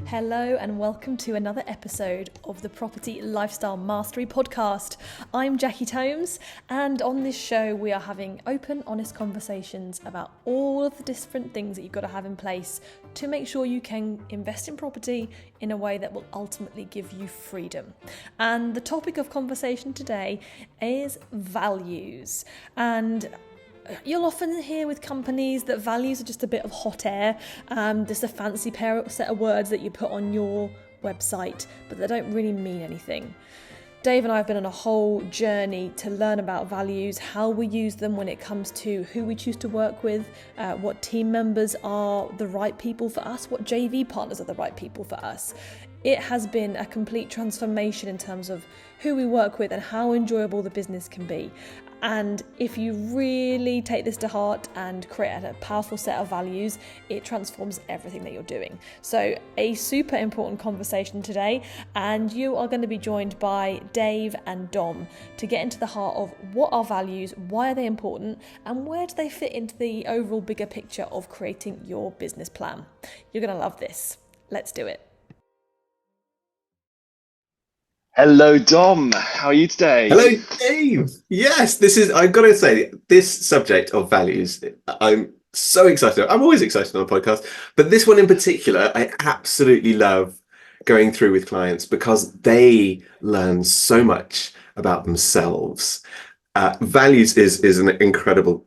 Hello and welcome to another episode of the Property Lifestyle Mastery Podcast. I'm Jackie Tomes, and on this show we are having open, honest conversations about all of the different things that you've got to have in place to make sure you can invest in property in a way that will ultimately give you freedom. And the topic of conversation today is values. And you'll often hear with companies that values are just a bit of hot air, just a fancy set of words that you put on your website, but they don't really mean anything. Dave and I have been on a whole journey to learn about values, how we use them when it comes to who we choose to work with, what team members are the right people for us, what JV partners are the right people for us. It has been a complete transformation in terms of who we work with and how enjoyable the business can be. And if you really take this to heart and create a powerful set of values, it transforms everything that you're doing. So a super important conversation today, and you are going to be joined by Dave and Dom to get into the heart of what are values, why are they important, and where do they fit into the overall bigger picture of creating your business plan. You're going to love this. Let's do it. Hello, Dom. How are you today? Hello, Dave. Yes, I've got to say, this subject of values, I'm so excited. I'm always excited on a podcast, but this one in particular, I absolutely love going through with clients because they learn so much about themselves. Values is an incredible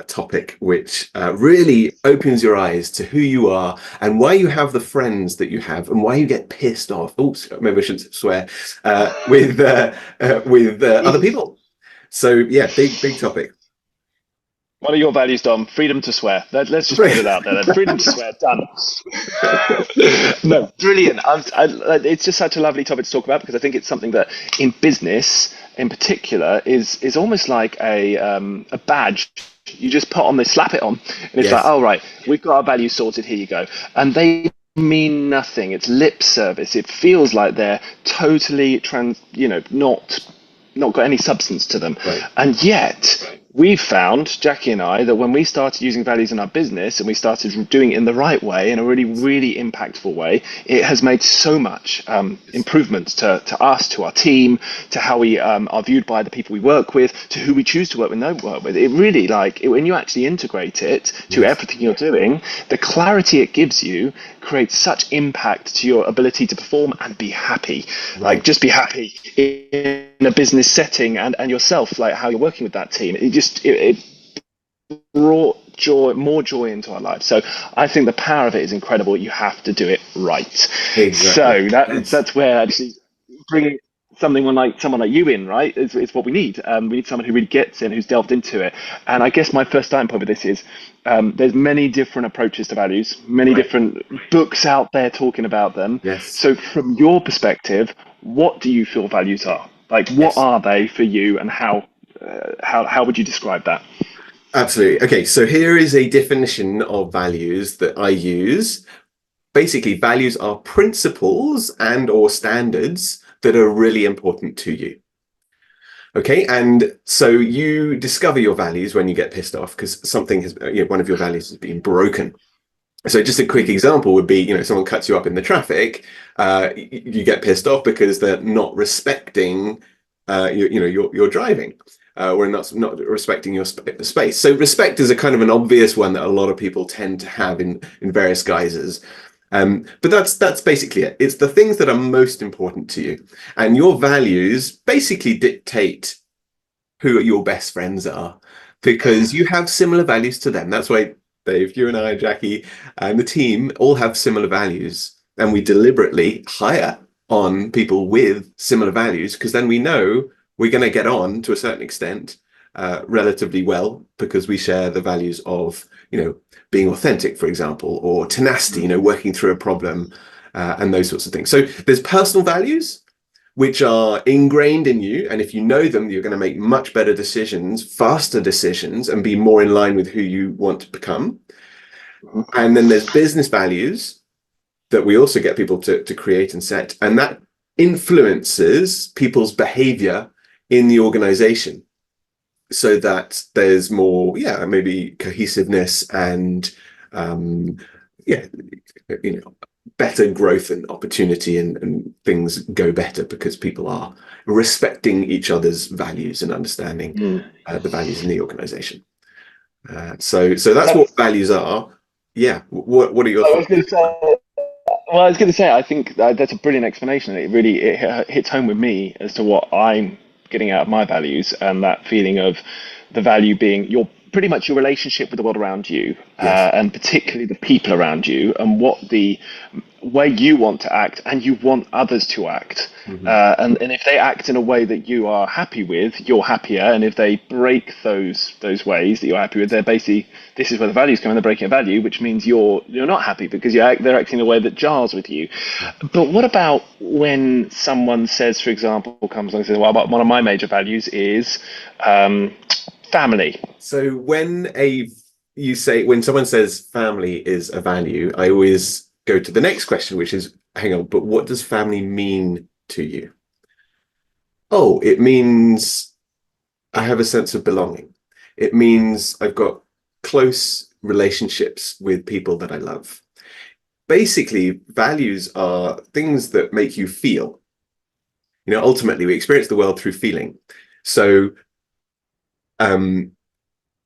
topic, which really opens your eyes to who you are and why you have the friends that you have and why you get pissed off. Oops, maybe I shouldn't swear with other people. So yeah, big topic. What are your values, Dom? Freedom to swear. Let's just put it out there. Freedom to swear. Done. No, brilliant. It's just such a lovely topic to talk about because I think it's something that in business, in particular, is almost like a badge. You just put on this, slap it on, and it's like, oh right, we've got our values sorted. Here you go, and they mean nothing. It's lip service. It feels like they're totally not got any substance to them, right. And yet we've found, Jackie and I, that when we started using values in our business and we started doing it in the right way, in a really, really impactful way, it has made so much improvements to us, to our team, to how we are viewed by the people we work with, to who we choose to work with and don't work with. It really, when you actually integrate it to everything you're doing, the clarity it gives you creates such impact to your ability to perform and be happy. Right. Like, just be happy in a business setting and yourself, like how you're working with that team. It brought more joy into our lives. So I think the power of it is incredible. You have to do it right. Exactly. So that's where actually bringing someone like you in, right, is what we need. We need someone who really gets in, who's delved into it. And I guess my first starting point with this is there's many different approaches to values, many different books out there talking about them. Yes. So from your perspective, what do you feel values are? Like, what are they for you, and how would you describe that? Absolutely. Okay, so here is a definition of values that I use. Basically, values are principles and or standards that are really important to you. Okay, and so you discover your values when you get pissed off because something has, one of your values has been broken. So just a quick example would be, someone cuts you up in the traffic, you get pissed off because they're not respecting, your driving, or not respecting your space. So respect is a kind of an obvious one that a lot of people tend to have in various guises. But that's basically it. It's the things that are most important to you, and your values basically dictate who your best friends are because you have similar values to them. That's why Dave, you and I, Jackie, and the team all have similar values, and we deliberately hire on people with similar values because then we know we're going to get on to a certain extent relatively well because we share the values of, being authentic, for example, or tenacity, working through a problem and those sorts of things. So there's personal values, which are ingrained in you. And if you know them, you're going to make much better decisions, faster decisions, and be more in line with who you want to become. And then there's business values that we also get people to create and set. And that influences people's behavior in the organization so that there's more, maybe cohesiveness and, better growth and opportunity, and things go better because people are respecting each other's values and understanding the values in the organization. So that's what That's, values are. Yeah. What are your I was thoughts? going to say, well, I was going to say, I think that's a brilliant explanation. It hits home with me as to what I'm getting out of my values, and that feeling of the value being pretty much your relationship with the world around you, Yes. and particularly the people around you, and what the way you want to act and you want others to act. Hmm. And if they act in a way that you are happy with, you're happier. And if they break those ways that you're happy with, they're basically, this is where the values come in. They're breaking a value, which means you're not happy because they're acting in a way that jars with you. But what about when someone says, for example, comes along and says, "Well, one of my major values is family." So when someone says family is a value, I always go to the next question, which is, hang on, but what does family mean to you? Oh, it means I have a sense of belonging. It means I've got close relationships with people that I love. Basically, values are things that make you feel. Ultimately, we experience the world through feeling. So um,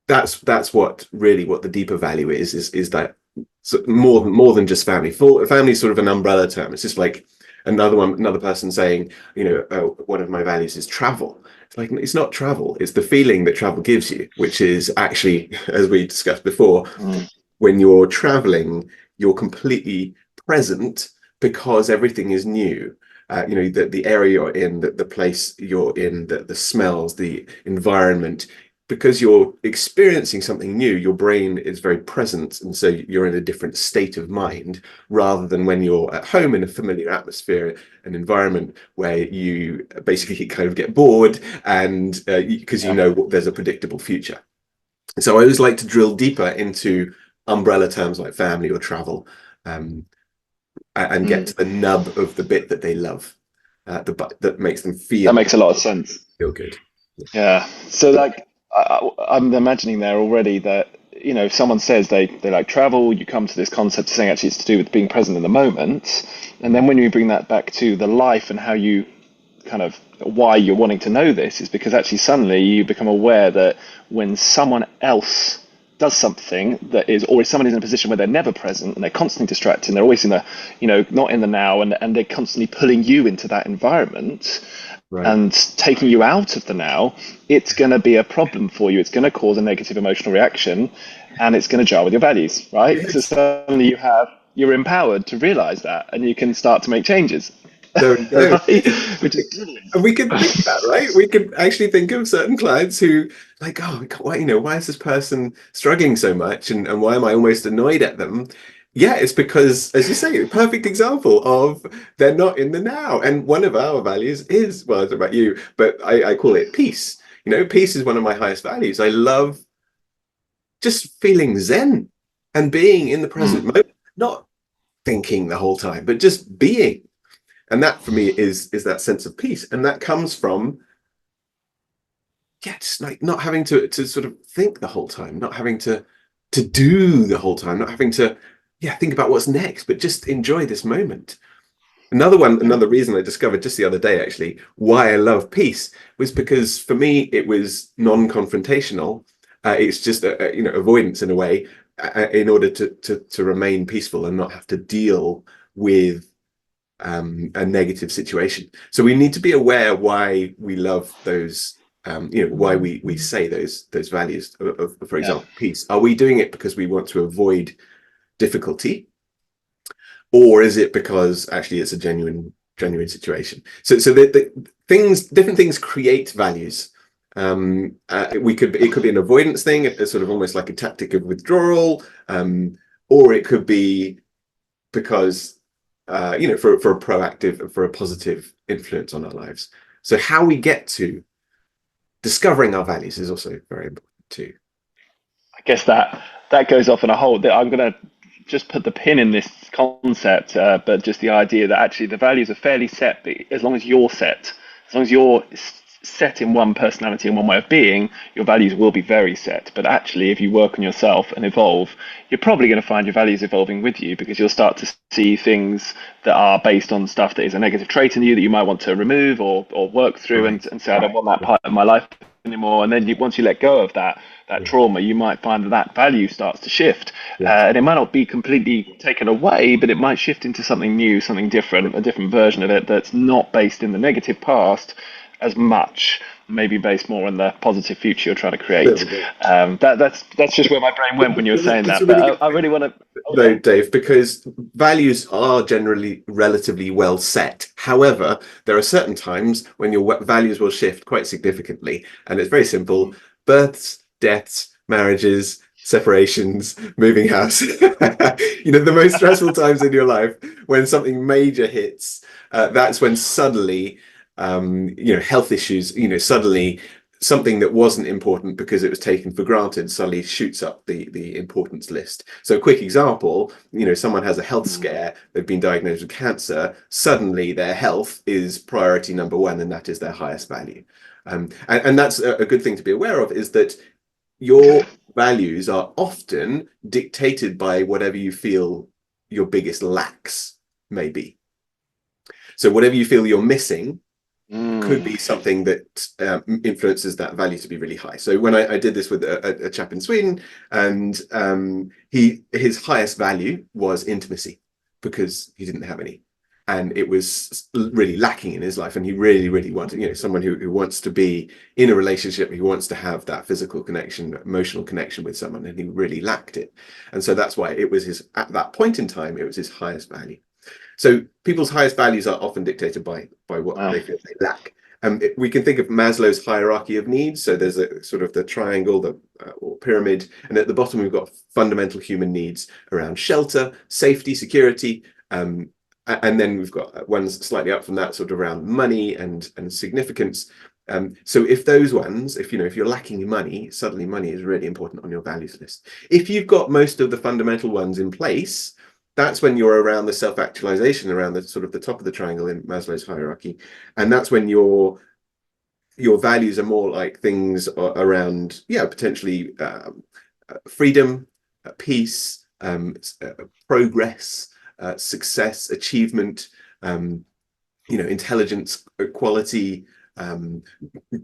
that's what the deeper value is that, so more than just family. Family is sort of an umbrella term. It's just like another person saying, oh, one of my values is travel. It's like, it's not travel, it's the feeling that travel gives you, which is actually, as we discussed before, Mm. when you're traveling, you're completely present because everything is new. The area you're in, the place you're in, the smells, the environment. Because you're experiencing something new, your brain is very present, and so you're in a different state of mind, rather than when you're at home in a familiar atmosphere, an environment where you basically kind of get bored, and because there's a predictable future. So I always like to drill deeper into umbrella terms like family or travel, um, and get to the nub of the bit that they love, that makes them That feel makes a lot of sense. good. Yeah. So like I'm imagining there already that if someone says they like travel, you come to this concept of saying actually it's to do with being present in the moment, and then when you bring that back to the life and how you kind of why you're wanting to know this is because actually suddenly you become aware that when someone else does something that is, or if someone is in a position where they're never present and they're constantly distracted and they're always in the, not in the now, and they're constantly pulling you into that environment Right. and taking you out of the now, it's going to be a problem for you. It's going to cause a negative emotional reaction, and it's going to jar with your values, right? So Yes. suddenly you're empowered to realize that, and you can start to make changes, There we go. right? Which is brilliant. And we can think that, right? We can actually think of certain clients who, like, oh, why is this person struggling so much, and why am I almost annoyed at them? Yeah, it's because, as you say, a perfect example of they're not in the now. And one of our values is, well, I don't know about you, but I call it peace. Peace is one of my highest values. I love just feeling zen and being in the present Mm. moment, not thinking the whole time, but just being. And that for me is that sense of peace, and that comes from, yeah, just like not having to sort of think the whole time, not having to do the whole time, not having to, yeah, think about what's next, but just enjoy this moment. Another reason I discovered just the other day, actually, why I love peace, was because for me it was non-confrontational. It's just avoidance in a way, in order to remain peaceful and not have to deal with a negative situation. So we need to be aware why we love those, why we say those values of, for Yeah. example, peace. Are we doing it because we want to avoid difficulty, or is it because actually it's a genuine situation? So the different things create values. It could be an avoidance thing, it's sort of almost like a tactic of withdrawal, or it could be because for a proactive, for a positive influence on our lives. So how we get to discovering our values is also very important too. I guess that goes off in a whole. I'm going to just put the pin in this concept, but just the idea that actually the values are fairly set, but as long as you're set, as long as you're set in one personality and one way of being, your values will be very set. But actually, if you work on yourself and evolve, you're probably going to find your values evolving with you, because you'll start to see things that are based on stuff that is a negative trait in you that you might want to remove or work through, Right. and say, I don't want that part of my life anymore. And then once you let go of that Yeah. trauma, you might find that value starts to shift. Yes. And it might not be completely taken away, but it might shift into something new, something different, a different version of it that's not based in the negative past as much, maybe based more on the positive future you're trying to There create. we go. That's just where my brain went when you were saying That's that. a really But good I point, really want to. Oh though, yeah. Dave, because values are generally relatively well set. However, there are certain times when your values will shift quite significantly. And it's very simple: births, deaths, marriages, separations, moving house. The most stressful times in your life, when something major hits, that's when suddenly, health issues, suddenly something that wasn't important because it was taken for granted suddenly shoots up the importance list. So a quick example, someone has a health scare, they've been diagnosed with cancer, suddenly their health is priority number one, and that is their highest value. And that's a good thing to be aware of, is that your values are often dictated by whatever you feel your biggest lacks may be. So whatever you feel you're missing could Mm. be something that influences that value to be really high. So when I did this with a chap in Sweden, and his highest value was intimacy, because he didn't have any, and it was really lacking in his life, and he really, really wanted, someone who wants to be in a relationship, who wants to have that physical connection, emotional connection with someone, and he really lacked it. And so that's why it was at that point in time, it was his highest value. So people's highest values are often dictated by what Wow. they feel they lack. We can think of Maslow's hierarchy of needs. So there's a sort of the triangle, or pyramid, and at the bottom we've got fundamental human needs around shelter, safety, security, and then we've got ones slightly up from that, sort of around money and significance. So if those ones, if you're lacking money, suddenly money is really important on your values list. If you've got most of the fundamental ones in place, that's when you're around the self-actualization, around the sort of the top of the triangle in Maslow's hierarchy. And that's when your values are more like things around, potentially freedom, peace, progress, success, achievement, intelligence, quality,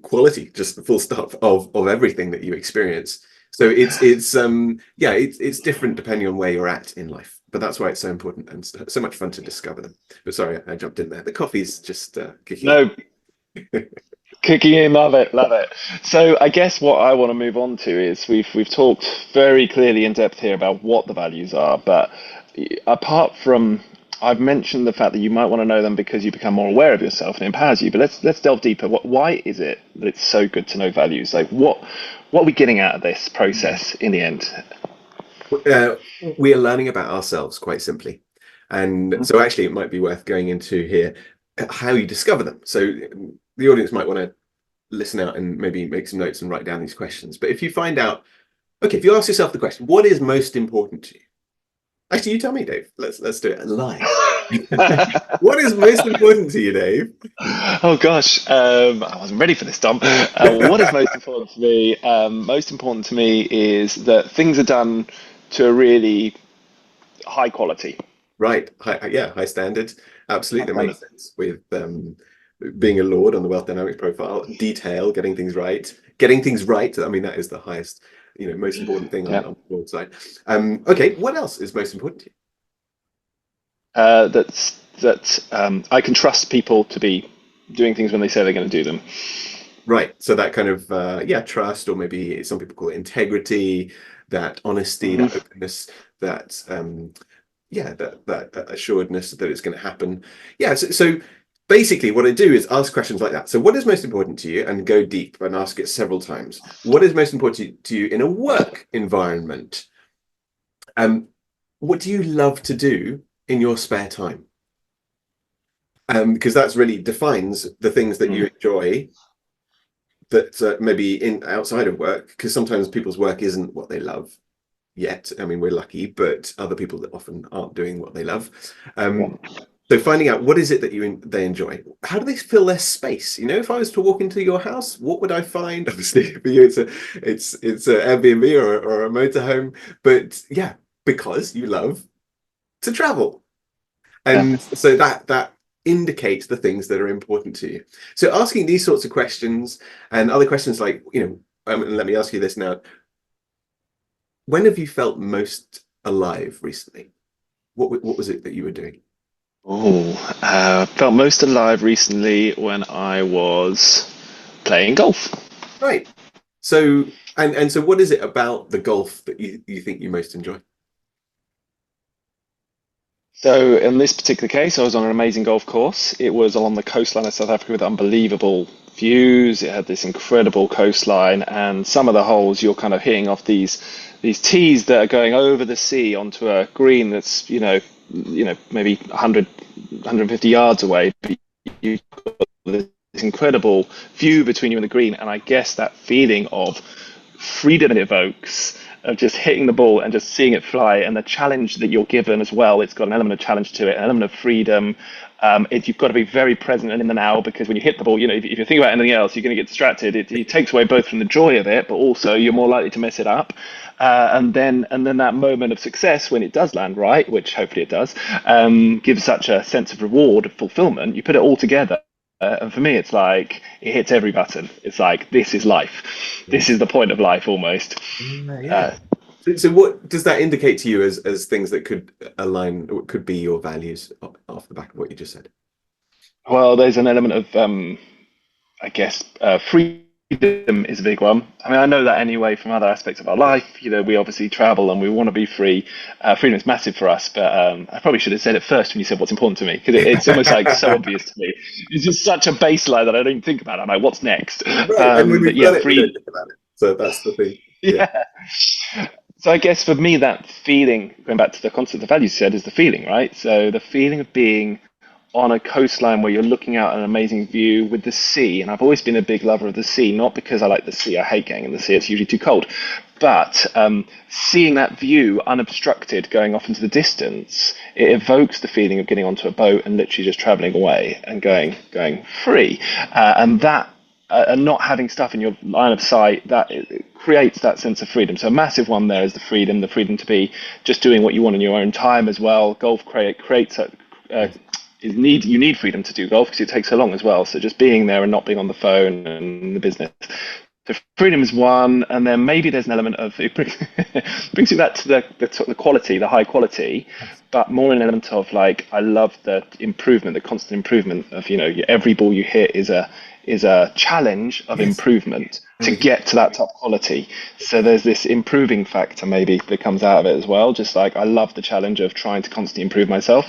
quality, just the full stop of everything that you experience. So it's different depending on where you're at in life. But that's why it's so important and so much fun to discover them. But sorry, I jumped in there. The coffee's just kicking No, kicking in, love it, love it. So I guess what I want to move on to is we've talked very clearly in depth here about what the values are, but apart from, I've mentioned the fact that you might want to know them because you become more aware of yourself and it empowers you. But let's delve deeper. Why is it that it's so good to know values? Like what are we getting out of this process in the end? We are learning about ourselves, quite simply. And so actually it might be worth going into here how you discover them. So the audience might want to listen out and maybe make some notes and write down these questions. But if you find out, okay, if you ask yourself the question, what is most important to you? Actually, you tell me, Dave. Let's do it live. What is most important to you, Dave? Oh gosh, I wasn't ready for this, Dom. What is most important to me? Most important to me is that things are done to a really high quality. Right. Yeah, high standards. Absolutely. High That standard. makes sense with being a Lord on the wealth dynamics profile, detail, getting things right. Getting things right. I mean, that is the highest, most important thing on Yeah. the board side. Okay, what else is most important to you? That I can trust people to be doing things when they say they're going to do them. Right. So that kind of trust, or maybe some people call it integrity, that honesty, Hmm. that openness, that that assuredness that it's going to happen. Yeah. So basically, what I do is ask questions like that. So, what is most important to you, and go deep and ask it several times. What is most important to you in a work environment? Um, what do you love to do in your spare time? Because that's really defines the things that you enjoy, that maybe in outside of work, because sometimes people's work isn't what they love yet. I mean, we're lucky, but other people that often aren't doing what they love. Yeah. Um, So finding out what is it that they enjoy. How do they fill their space? You know, if I was to walk into your house, what would I find? Obviously, for you, it's a Airbnb or a motorhome. But yeah, because you love to travel, Yeah. and so that indicates the things that are important to you. So asking these sorts of questions and other questions like, and let me ask you this now. When have you felt most alive recently? What was it that you were doing? Felt most alive recently when I was playing golf. Right. So and so what is it about the golf that you think you most enjoy? So in this particular case, I was on an amazing golf course. It was along the coastline of South Africa with unbelievable views. It had this incredible coastline, and some of the holes you're kind of hitting off these tees that are going over the sea onto a green that's maybe 100 150 yards away. But you've got this incredible view between you and the green, and I guess that feeling of freedom it evokes of just hitting the ball and just seeing it fly, and the challenge that you're given as well. It's got an element of challenge to it, an element of freedom. You've got to be very present and in the now, because when you hit the ball, if you think about anything else, you're going to get distracted. It takes away both from the joy of it, but also you're more likely to mess it up. And then that moment of success when it does land right, which hopefully it does, gives such a sense of reward, of fulfillment. You put it all together. And for me, it's like it hits every button. It's like, this is life. This is the point of life almost. Yeah. So what does that indicate to you as things that could align, or could be your values off the back of what you just said? Well, there's an element of, I guess, freedom is a big one. I mean, I know that anyway from other aspects of our life. We obviously travel and we want to be free. Freedom is massive for us, but I probably should have said it first when you said what's important to me, because it's almost like so obvious to me. It's just such a baseline that I don't even think about it. I'm like, what's next? Right. And when But we've yeah, done it, we don't free. think about it. So that's the thing. Yeah. Yeah. So I guess for me, that feeling, going back to the concept the values said, is the feeling, right? So the feeling of being on a coastline where you're looking out an amazing view with the sea. And I've always been a big lover of the sea, not because I like the sea. I hate getting in the sea. It's usually too cold. But seeing that view unobstructed going off into the distance, it evokes the feeling of getting onto a boat and literally just traveling away and going free. And that and not having stuff in your line of sight, that it creates that sense of freedom. So a massive one there is the freedom to be just doing what you want in your own time as well. Golf creates a you need freedom to do golf because it takes so long as well. So just being there and not being on the phone and the business. So freedom is one, and then maybe there's an element of it brings you back to the quality, the high quality, but more an element of like, I love the improvement, the constant improvement of every ball you hit is a challenge of Yes. improvement to get to that top quality. So there's this improving factor maybe that comes out of it as well. Just like, I love the challenge of trying to constantly improve myself,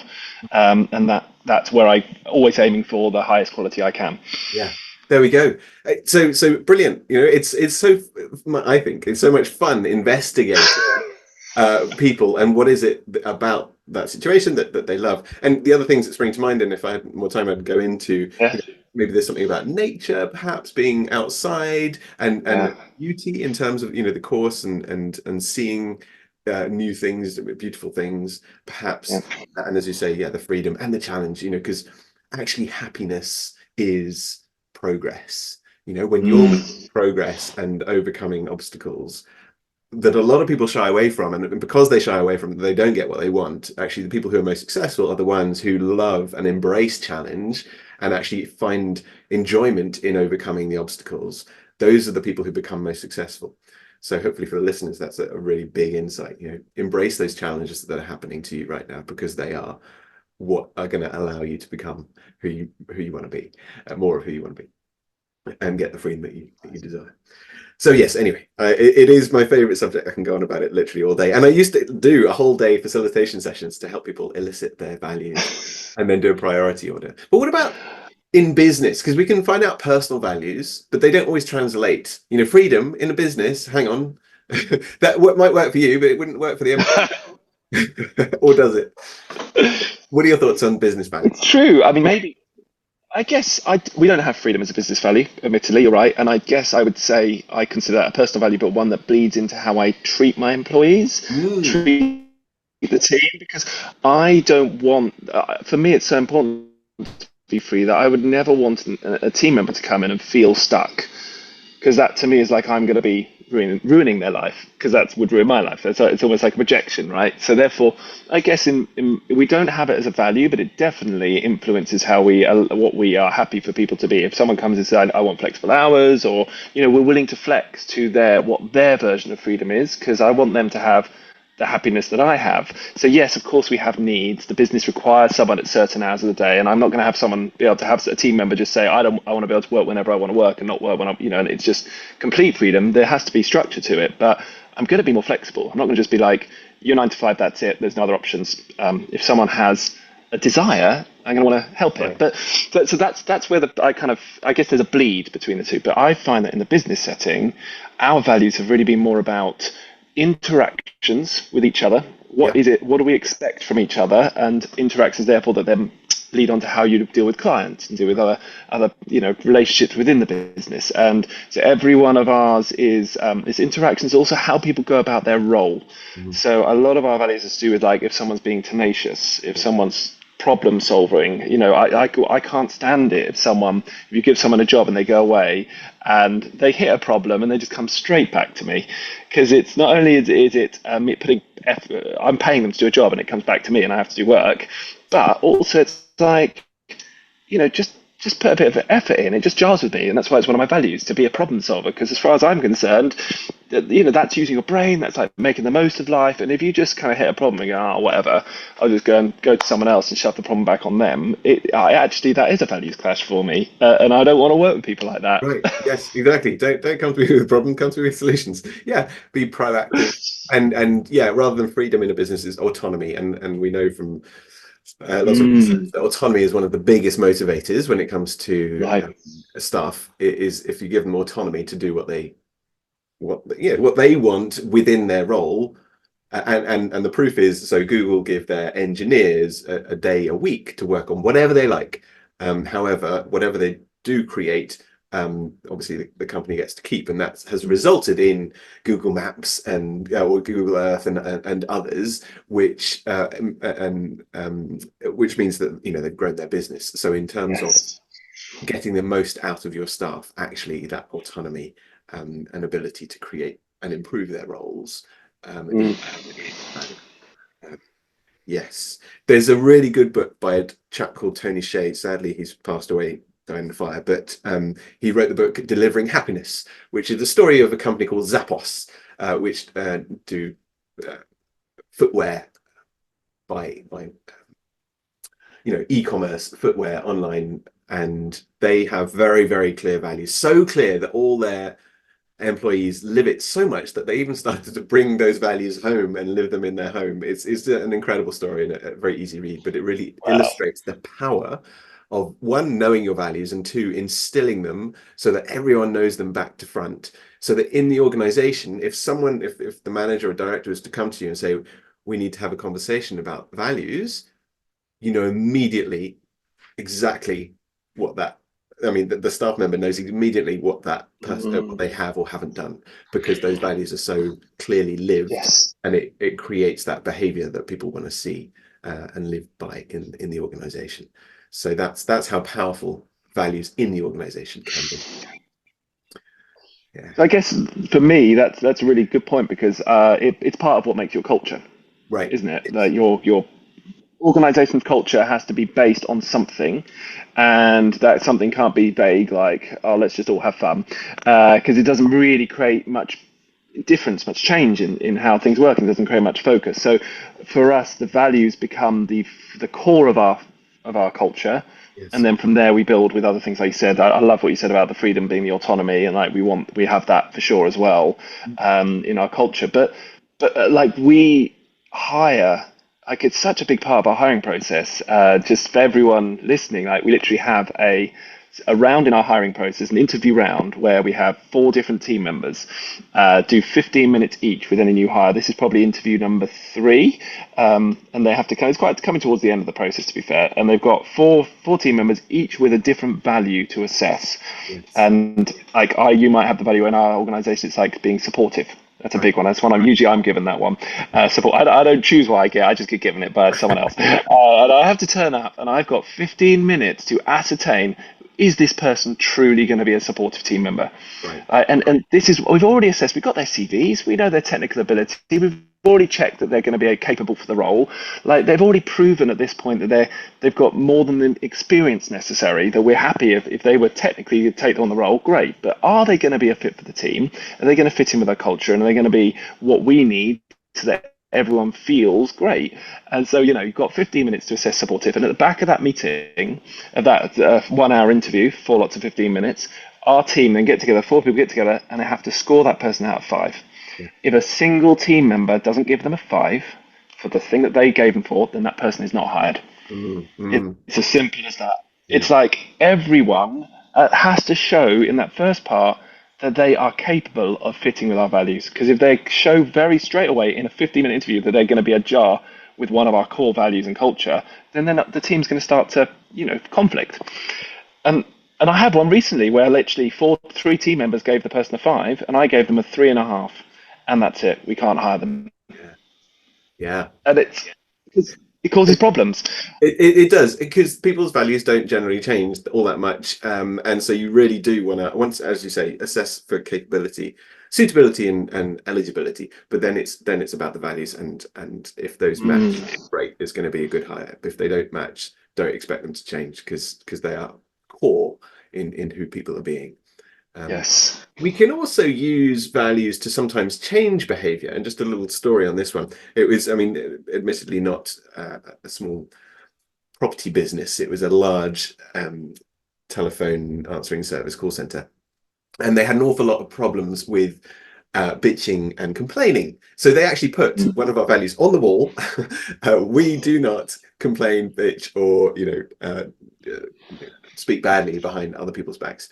and that's where I always aiming for the highest quality I can. Yeah. There we go. So brilliant. It's so, I think it's so much fun investigating people and what is it about that situation that they love. And the other things that spring to mind, and if I had more time, I'd go into, Yeah, maybe there's something about nature, perhaps being outside and yeah, beauty in terms of, the course and seeing new things, beautiful things, yeah. perhaps. And as you say, yeah, the freedom and the challenge, because actually happiness is progress. When you're making Mm, progress and overcoming obstacles that a lot of people shy away from, and because they shy away from it, they don't get what they want. Actually, the people who are most successful are the ones who love and embrace challenge and actually find enjoyment in overcoming the obstacles. Those are the people who become most successful. So hopefully for the listeners, that's a really big insight. Embrace those challenges that are happening to you right now, because they are what are going to allow you to become who you want to be, more of who you want to be, and get the freedom that you desire. So yes, anyway, it is my favorite subject. I can go on about it literally all day. And I used to do a whole day facilitation sessions to help people elicit their values and then do a priority order. But what about in business? Because we can find out personal values, but they don't always translate. Freedom in a business, hang on, that might work for you, but it wouldn't work for the employee. Or does it? What are your thoughts on business it's values? true. I mean, maybe. I guess we don't have freedom as a business value, admittedly, you're right. And I guess I would say I consider that a personal value, but one that bleeds into how I treat my employees, Mm, treat the team, because I don't want, for me, it's so important to be free that I would never want a team member to come in and feel stuck, because that to me is like I'm going to be ruining their life, because that would ruin my life. It's almost like a rejection, right? So therefore, I guess we don't have it as a value, but it definitely influences how what we are happy for people to be. If someone comes and says, "I want flexible hours," or we're willing to flex to what their version of freedom is, because I want them to have the happiness that I have. So yes, of course we have needs. The business requires someone at certain hours of the day, and I'm not going to have someone be able to have a team member just say, I want to be able to work whenever I want to work and not work when and it's just complete freedom. There has to be structure to it, but I'm going to be more flexible. I'm not going to just be like, you're 9 to 5, that's it. There's no other options. If someone has a desire, I'm going to want to help it. Right. But so that's where I guess there's a bleed between the two. But I find that in the business setting, our values have really been more about interactions with each other. What Yeah. is it? What do we expect from each other? And interactions, therefore, that then lead on to how you deal with clients and deal with other relationships within the business. And so every one of ours is this interaction is also how people go about their role. Mhm. So a lot of our values is to do with like if someone's being tenacious, if Yeah. someone's problem solving. I can't stand it if you give someone a job and they go away and they hit a problem and they just come straight back to me, because it's not only is it putting effort, I'm paying them to do a job and it comes back to me and I have to do work, but also it's like, just put a bit of effort in. It just jars with me, and that's why it's one of my values to be a problem solver. Because as far as I'm concerned, that's using your brain. That's like making the most of life. And if you just kind of hit a problem and go, oh, whatever, I'll just go to someone else and shove the problem back on them. Actually, that is a values clash for me, and I don't want to work with people like that. Right. Yes, exactly. Don't come to me with a problem, come to me with solutions. Yeah, be proactive. And yeah, rather than freedom in a business is autonomy. And we know from lots of research Mm, that autonomy is one of the biggest motivators when it comes to right. staff. It is if you give them autonomy to do what they want within their role. And the proof is, so Google give their engineers a day a week to work on whatever they like. However, whatever they do create, obviously the company gets to keep, and that has resulted in Google Maps and or Google Earth and others, which means that they've grown their business. So in terms of Yes. getting the most out of your staff, actually that autonomy and ability to create and improve their roles Mm. is really valuable. Um, yes, there's a really good book by a chap called Tony Shea. Sadly, he's passed away, died in the fire, but he wrote the book Delivering Happiness, which is the story of a company called Zappos, which do uh, footwear by e-commerce footwear online, and they have very, very clear values, so clear that all their employees live it so much that they even started to bring those values home and live them in their home. It's an incredible story and a very easy read, but it really Wow. illustrates the power of, one, knowing your values, and two, instilling them so that everyone knows them back to front, so that in the organization, if the manager or director is to come to you and say, we need to have a conversation about values, immediately exactly what that, I mean, the staff member knows immediately what that person, what Mm. they have or haven't done, because those values are so clearly lived, Yes. and it creates that behavior that people want to see and live by in the organization. So that's how powerful values in the organization can be. Yeah. So I guess for me, that's a really good point, because it's part of what makes your culture, Right. isn't it? Yes. That your organization's culture has to be based on something, and that something can't be vague, like, oh, let's just all have fun, because it doesn't really create much difference, much change in how things work, and doesn't create much focus. So for us, the values become the core of our culture. And Yes. then from there we build with other things, like you said. I love what you said about the freedom being the autonomy, and like we have that for sure as well, in our culture. But like we hire, like it's such a big part of our hiring process. Just for everyone listening, like we literally have a round in our hiring process, an interview round, where we have 4 different team members do 15 minutes each with any new hire. This is probably interview number 3, and they have to come. It's quite coming towards the end of the process, to be fair. And they've got four team members, each with a different value to assess. Yes. And like you might have the value in our organisation. It's like being supportive. That's a big one. That's one I'm given that one. Support. I don't choose what I get. I just get given it by someone else. And I have to turn up, and I've got 15 minutes to ascertain, is this person truly going to be a supportive team member? Right. And this is, we've already assessed. We've got their CVs. We know their technical ability. We've already checked that they're going to be capable for the role. Like, they've already proven at this point that they've got more than the experience necessary. That we're happy if they were technically to take on the role, great. But are they going to be a fit for the team? Are they going to fit in with our culture? And are they going to be what we need so that everyone feels great? And so, you've got 15 minutes to assess supportive. And at the back of that meeting, of that 1 hour interview, 4 lots of 15 minutes, our team then get together, 4 people get together, and they have to score that person out of 5. Yeah. If a single team member doesn't give them a 5 for the thing that they gave them for, then that person is not hired. It's as simple as that. Yeah. It's like everyone has to show in that first part that they are capable of fitting with our values. Because if they show very straight away in a 15-minute interview that they're going to be a jar with one of our core values and culture, then the team's going to start to, conflict. And I had one recently where literally 3 team members gave the person a 5, and I gave them a 3.5, and that's it. We can't hire them, Yeah. and it causes problems. It does, because people's values don't generally change all that much, and so you really do want to, once, as you say, assess for capability, suitability, and eligibility. But then it's about the values, and if those match, great, it's going to be a good hire. If they don't match, don't expect them to change, because they are core in who people are being. Yes. We can also use values to sometimes change behavior. And just a little story on this one. It was, I mean, admittedly not a small property business. It was a large telephone answering service call center. And they had an awful lot of problems with bitching and complaining. So they actually put one of our values on the wall. We do not complain, bitch, or speak badly behind other people's backs.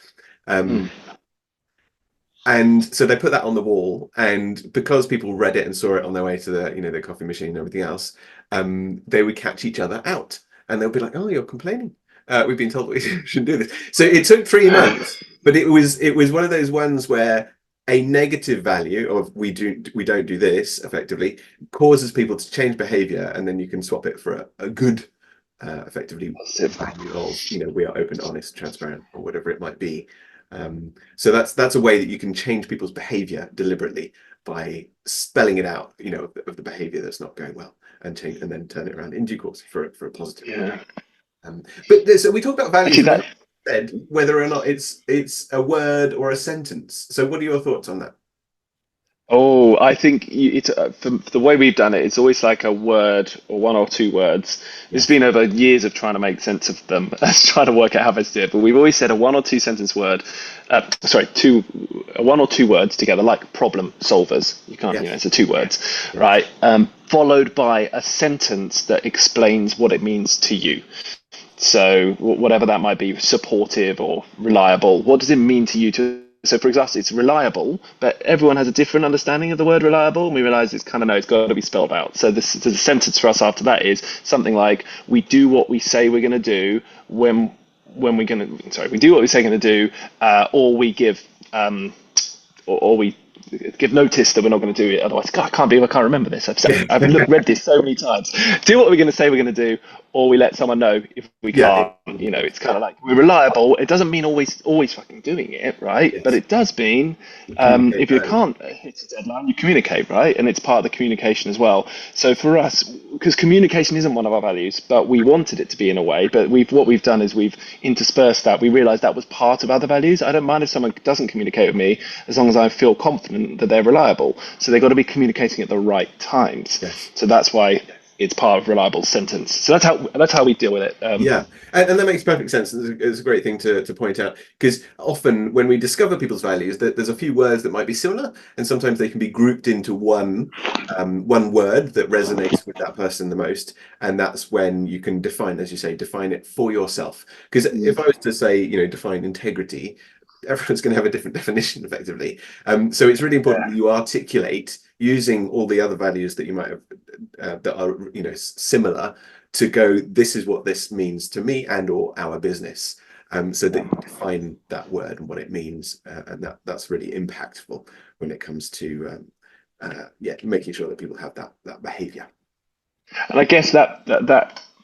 And so they put that on the wall, and because people read it and saw it on their way to the coffee machine and everything else, they would catch each other out, and they'll be like, "Oh, you're complaining. We've been told we shouldn't do this." So it took 3 months, but it was one of those ones where a negative value of we don't do this effectively causes people to change behavior, and then you can swap it for a good effectively value of we are open, honest, transparent, or whatever it might be. So that's a way that you can change people's behavior deliberately by spelling it out, of the behavior that's not going well, and then turn it around in due course for a positive. Yeah. So we talked about values. Actually, said whether or not it's a word or a sentence. So what are your thoughts on that? Oh, I think it's for the way we've done it. It's always like a word or 1 or 2 words. It's been over years of trying to make sense of them, trying to work out how best to do it. But we've always said a 1 or 2 sentence word. Sorry, 1 or 2 words together, like problem solvers. You can't, it's a 2 words, right? Followed by a sentence that explains what it means to you. So whatever that might be, supportive or reliable. What does it mean to you to? So, for example, it's reliable, but everyone has a different understanding of the word reliable, and we realize it's got to be spelled out. So the sentence for us after that is something like, we do what we say we're going to do when we're going to, sorry, we do what we say we're going to do, or we give, or we give notice that we're not going to do it. Otherwise, God, I can't remember this. I've read this so many times. Do what we're going to say we're going to do, or we let someone know if we can't. It's kind of like, we're reliable. It doesn't mean always fucking doing it, right? Yes. But it does mean if you can't hit a deadline, you communicate, right? And it's part of the communication as well. So for us, because communication isn't one of our values, but we wanted it to be in a way. But what we've done is we've interspersed that. We realised that was part of other values. I don't mind if someone doesn't communicate with me, as long as I feel confident that they're reliable. So they've got to be communicating at the right times. Yes. So that's why it's part of reliable sentence. So that's how we deal with it. And that makes perfect sense. It's a great thing to point out, because often when we discover people's values, there's a few words that might be similar, and sometimes they can be grouped into one word that resonates with that person the most, and that's when you can define it for yourself. Because if I was to say, define integrity, everyone's going to have a different definition effectively. So it's really important that you articulate using all the other values that you might have that are similar, to go, this is what this means to me and or our business, so that you define that word and what it means, and that's really impactful when it comes to making sure that people have that behavior. And I guess that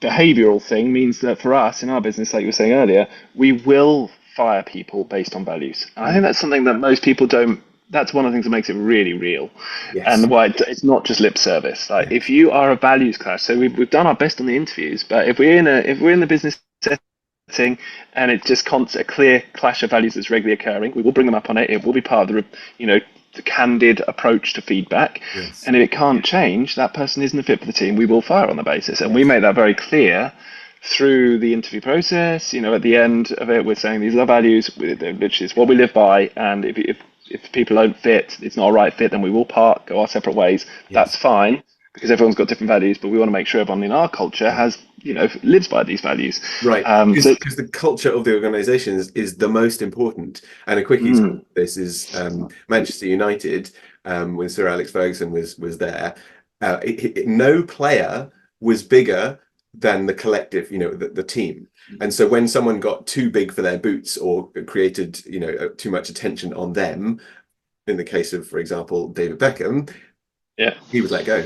behavioral thing means that for us in our business, like you were saying earlier, we will fire people based on values. And I think that's something that most people don't. That's one of the things that makes it really real, Yes. and why it's not just lip service. Like Yes. if you are a values clash, so we've done our best on the interviews, but if we're in the business setting and it's just a clear clash of values that's regularly occurring, we will bring them up on it. It will be part of the candid approach to feedback. Yes. And if it can't change, that person isn't a fit for the team. We will fire on the basis, and we Yes. make that very clear through the interview process. At the end of it, we're saying these are our values, which is what we live by. And if people don't fit, it's not a right fit, then we will go our separate ways. Yes. That's fine because everyone's got different values, but we want to make sure everyone in our culture has lives by these values. Right, So because the culture of the organization is the most important. And a quick example of this is Manchester United, when Sir Alex Ferguson was there. No player was bigger than the collective, the team. And so when someone got too big for their boots or created, too much attention on them, in the case of, for example, David Beckham, yeah, he was let go.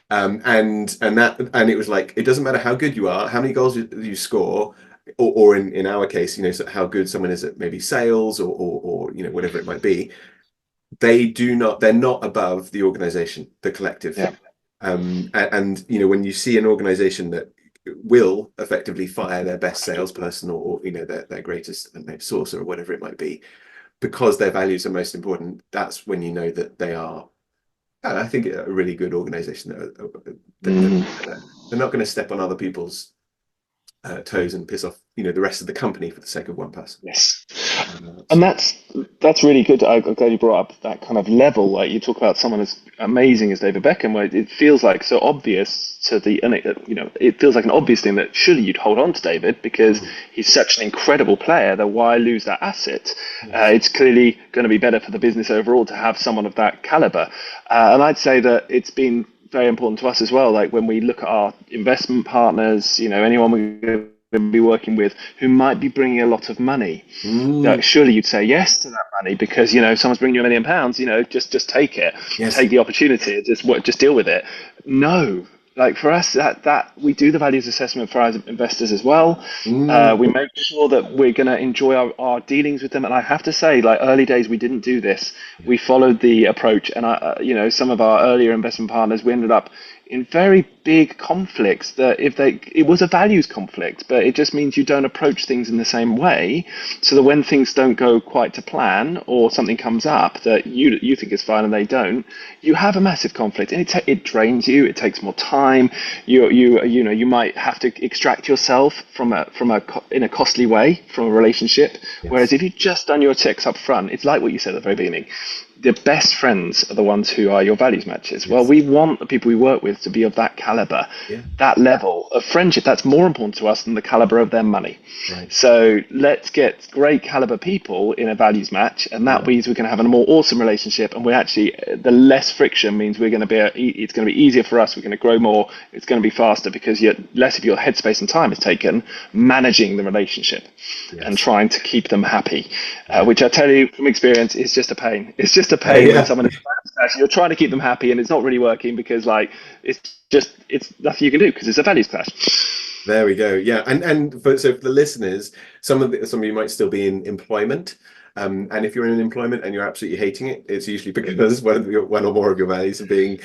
And it was like, it doesn't matter how good you are, how many goals you score, or in our case, how good someone is at maybe sales or whatever it might be. They're not above the organization, the collective. yeah. And when you see an organization that will effectively fire their best salesperson or their greatest source or whatever it might be, because their values are most important, that's when you know that they are, I think, a really good organization. They're not going to step on other people's toes and piss off, the rest of the company for the sake of one person. Yes. And that's really good. I'm glad you brought up that kind of level. Like you talk about someone as amazing as David Beckham, where it feels like so obvious it feels like an obvious thing that surely you'd hold on to David because he's such an incredible player that why lose that asset? It's clearly going to be better for the business overall to have someone of that caliber. And I'd say that it's been very important to us as well. Like when we look at our investment partners, anyone we're going to be working with who might be bringing a lot of money. Surely you'd say yes to that money because someone's bringing you £1 million. Just take it, Yes. Take the opportunity, just deal with it. No, like for us, that we do the values assessment for our investors as well. We make sure that we're going to enjoy our dealings with them. And I have to say, like early days, we didn't do this. We followed the approach, and some of our earlier investment partners, we ended up in very big conflicts that it was a values conflict, but it just means you don't approach things in the same way, so that when things don't go quite to plan or something comes up that you think is fine and they don't, you have a massive conflict, and it drains you. It takes more time. You might have to extract yourself in a costly way from a relationship. Yes. Whereas if you've just done your checks up front, it's like what you said at the very beginning. The best friends are the ones who are your values matches. Yes. Well, we want the people we work with to be of that caliber, that level of friendship. That's more important to us than the caliber of their money. Right. So let's get great caliber people in a values match, and that means we're going to have a more awesome relationship. And the less friction means it's going to be easier for us. We're going to grow more. It's going to be faster because less of your headspace and time is taken managing the relationship and trying to keep them happy, which I tell you from experience is just a pain. It's just a pain when someone is you're trying to keep them happy and it's not really working because it's nothing you can do because it's a values clash. There we go. Yeah, and for the listeners, some of you might still be in employment, and if you're in employment and you're absolutely hating it, it's usually because one or more of your values are being,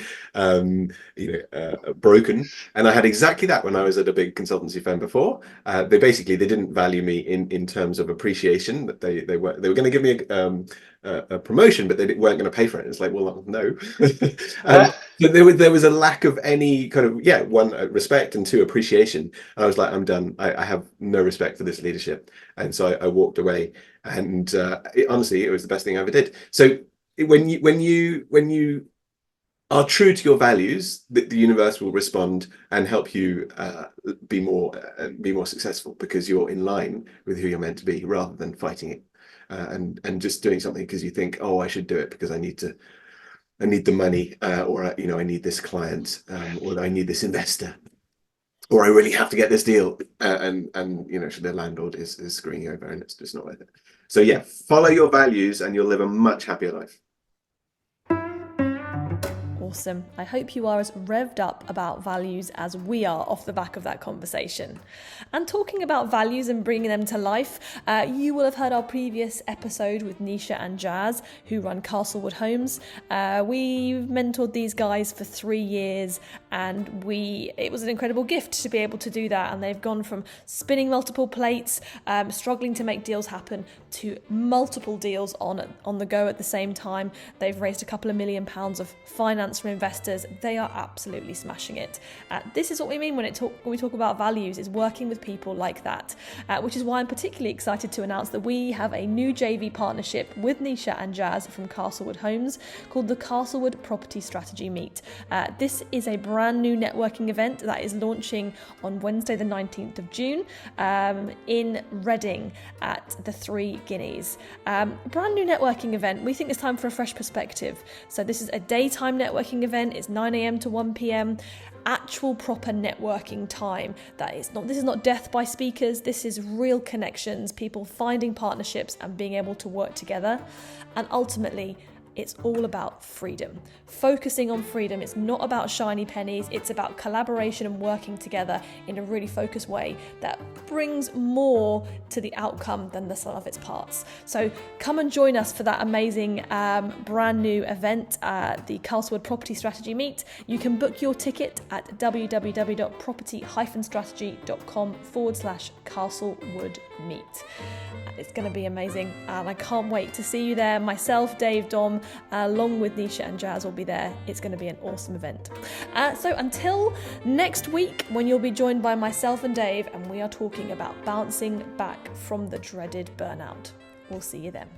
broken. And I had exactly that when I was at a big consultancy firm before. They didn't value me in terms of appreciation. That they were going to give me a promotion, but they weren't going to pay for it. It's like, well, no. So there was a lack of any kind of one, respect, and two, appreciation. And I was like, I'm done. I have no respect for this leadership, and so I walked away. And honestly, it was the best thing I ever did. So when you are true to your values, the universe will respond and help you be more successful because you're in line with who you're meant to be, rather than fighting it and just doing something because you think, oh, I should do it because I need the money, or I need this client, or I need this investor, or I really have to get this deal, and the landlord is screwing you over, and it's just not worth it. So follow your values, and you'll live a much happier life. awesome. I hope you are as revved up about values as we are off the back of that conversation. And talking about values and bringing them to life, you will have heard our previous episode with Nisha and Jazz, who run Castlewood Homes. We've mentored these guys for 3 years, and it was an incredible gift to be able to do that. And they've gone from spinning multiple plates, struggling to make deals happen, to multiple deals on the go at the same time. They've raised a couple of £1 million of finance from investors. They are absolutely smashing it. This is what we mean when we talk about values, is working with people like that, which is why I'm particularly excited to announce that we have a new JV partnership with Nisha and Jazz from Castlewood Homes called the Castlewood Property Strategy Meet. This is a brand new networking event that is launching on Wednesday the 19th of June in Reading at the Three Guineas. Brand new networking event. We think it's time for a fresh perspective. So this is a daytime networking event. It's 9 a.m. to 1 p.m. Actual proper networking time. This is not death by speakers. This is real connections, people finding partnerships and being able to work together. And ultimately, it's all about freedom. Focusing on freedom. It's not about shiny pennies. It's about collaboration and working together in a really focused way that brings more to the outcome than the sum of its parts. So come and join us for that amazing brand new event, the Castlewood Property Strategy Meet. You can book your ticket at www.property-strategy.com/Castlewood Meet. It's going to be amazing, and I can't wait to see you there. Myself, Dave, Dom, along with Nisha and Jazz will be there. It's going to be an awesome event. So until next week, when you'll be joined by myself and Dave, and we are talking about bouncing back from the dreaded burnout. We'll see you then.